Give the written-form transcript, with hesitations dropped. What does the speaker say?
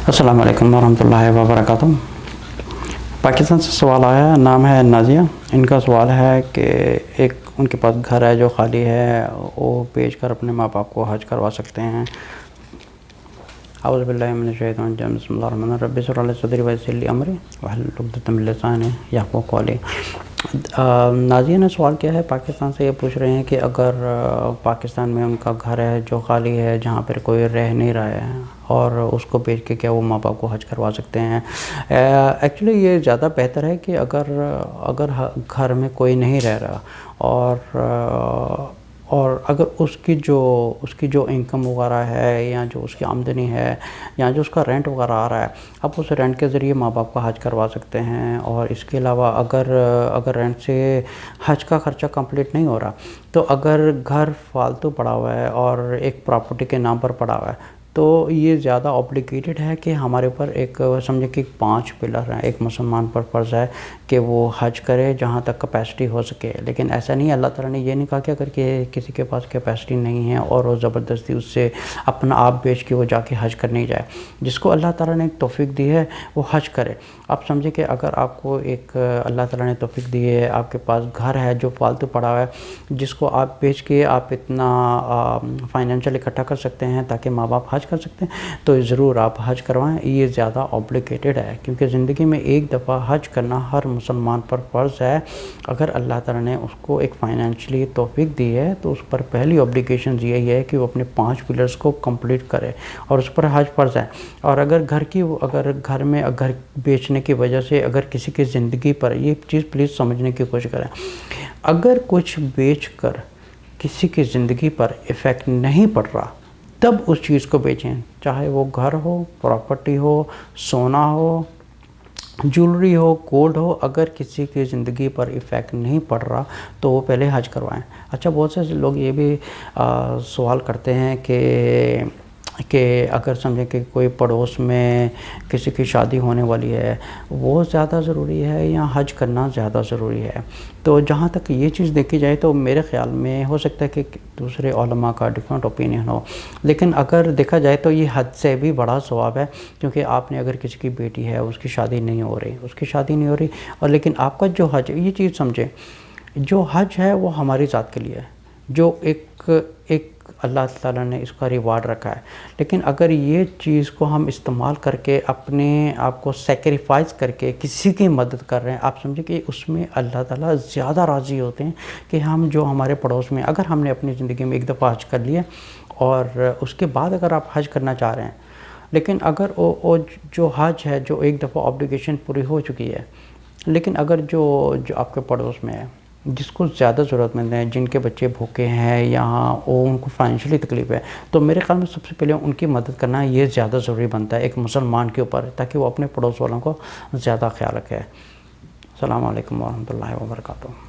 السلام علیکم ورحمۃ اللہ وبرکاتہ۔ پاکستان سے سوال آیا، نام ہے نازیہ۔ ان کا سوال ہے کہ ایک ان کے پاس گھر ہے جو خالی ہے، وہ بیچ کر اپنے ماں باپ کو حج کروا سکتے ہیں۔ اعوذ باللہ من الشیطان الرجیم، بسم اللہ الرحمن الرحیم، رب اشرح لی صدری ویسر لی امری واحلل عقدۃ من لسانی یفقہوا قولی۔ نازیہ نے سوال کیا ہے، پاکستان سے یہ پوچھ رہے ہیں کہ اگر پاکستان میں ان کا گھر ہے جو خالی ہے، جہاں پر کوئی رہ نہیں رہا ہے، اور اس کو بیچ کے کیا وہ ماں باپ کو حج کروا سکتے ہیں؟ ایکچولی یہ زیادہ بہتر ہے کہ اگر گھر میں کوئی نہیں رہ رہا اور اگر اس کی جو انکم وغیرہ ہے، یا جو اس کی آمدنی ہے، یا جو اس کا رینٹ وغیرہ آ رہا ہے، آپ اس رینٹ کے ذریعے ماں باپ کا حج کروا سکتے ہیں۔ اور اس کے علاوہ اگر رینٹ سے حج کا خرچہ کمپلیٹ نہیں ہو رہا، تو اگر گھر فالتو پڑا ہوا ہے اور ایک پراپرٹی کے نام پر پڑا ہوا ہے، تو یہ زیادہ اوبلیگیٹڈ ہے کہ ہمارے اوپر ایک سمجھے کہ 5 پلر ہیں۔ ایک مسلمان پر فرض ہے کہ وہ حج کرے جہاں تک کیپیسٹی ہو سکے، لیکن ایسا نہیں ہے، اللہ تعالیٰ نے یہ نہیں کہا کہ اگر کسی کے پاس کیپیسٹی نہیں ہے اور وہ زبردستی اس سے اپنا آپ بیچ کے وہ جا کے حج کرنے جائے۔ جس کو اللہ تعالیٰ نے ایک توفیق دی ہے وہ حج کرے۔ آپ سمجھے کہ اگر آپ کو ایک اللہ تعالیٰ نے توفیق دی ہے، آپ کے پاس گھر ہے جو فالتو پڑا ہوا ہے، جس کو آپ بیچ کے آپ اتنا فائنینشیل اکٹھا کر سکتے ہیں تاکہ ماں باپ حج کر سکتے ہیں، تو ضرور آپ حج کروائیں۔ یہ زیادہ اوبلیگیٹڈ ہے، کیونکہ زندگی میں ایک دفعہ حج کرنا ہر مسلمان پر فرض ہے۔ اگر اللہ تعالیٰ نے اس کو ایک فائنینشلی توفیق دی ہے تو اس پر پہلی اوبلیگیشن یہی ہے کہ وہ اپنے 5 پلرز کو کمپلیٹ کرے، اور اس پر حج فرض ہے۔ اور اگر گھر میں گھر بیچنے کی وجہ سے اگر کسی کی زندگی پر، یہ چیز پلیز سمجھنے کی کوشش کریں، اگر کچھ بیچ کر کسی کی زندگی پر ایفیکٹ نہیں پڑ رہا، تب اس چیز کو بیچیں، چاہے وہ گھر ہو، پراپرٹی ہو، سونا ہو، جولری ہو، گولڈ ہو۔ اگر کسی کی زندگی پر ایفیکٹ نہیں پڑ رہا تو وہ پہلے حج کروائیں۔ اچھا، بہت سے لوگ یہ بھی سوال کرتے ہیں کہ اگر سمجھیں کہ کوئی پڑوس میں کسی کی شادی ہونے والی ہے، وہ زیادہ ضروری ہے یا حج کرنا زیادہ ضروری ہے؟ تو جہاں تک یہ چیز دیکھی جائے تو میرے خیال میں ہو سکتا ہے کہ دوسرے علماء کا ڈیفرنٹ اوپینین ہو، لیکن اگر دیکھا جائے تو یہ حج سے بھی بڑا ثواب ہے، کیونکہ آپ نے اگر کسی کی بیٹی ہے، اس کی شادی نہیں ہو رہی، اور لیکن آپ کا جو حج، یہ چیز سمجھیں، جو حج ہے وہ ہماری ذات کے لیے ہے، جو ایک اللہ تعالیٰ نے اس کا ریوارڈ رکھا ہے۔ لیکن اگر یہ چیز کو ہم استعمال کر کے اپنے آپ کو سیکریفائز کر کے کسی کی مدد کر رہے ہیں، آپ سمجھیں کہ اس میں اللہ تعالیٰ زیادہ راضی ہوتے ہیں کہ ہم جو ہمارے پڑوس میں، اگر ہم نے اپنی زندگی میں ایک دفعہ حج کر لیا اور اس کے بعد اگر آپ حج کرنا چاہ رہے ہیں، لیکن اگر جو حج ہے، جو ایک دفعہ آبلیگیشن پوری ہو چکی ہے، لیکن اگر جو آپ کے پڑوس میں ہے، جس کو زیادہ ضرورت مند ہیں، جن کے بچے بھوکے ہیں یا ان کو فائنینشلی تکلیف ہے، تو میرے خیال میں سب سے پہلے ان کی مدد کرنا یہ زیادہ ضروری بنتا ہے ایک مسلمان کے اوپر، تاکہ وہ اپنے پڑوس والوں کو زیادہ خیال رکھے۔ السلام علیکم ورحمۃ اللہ وبرکاتہ۔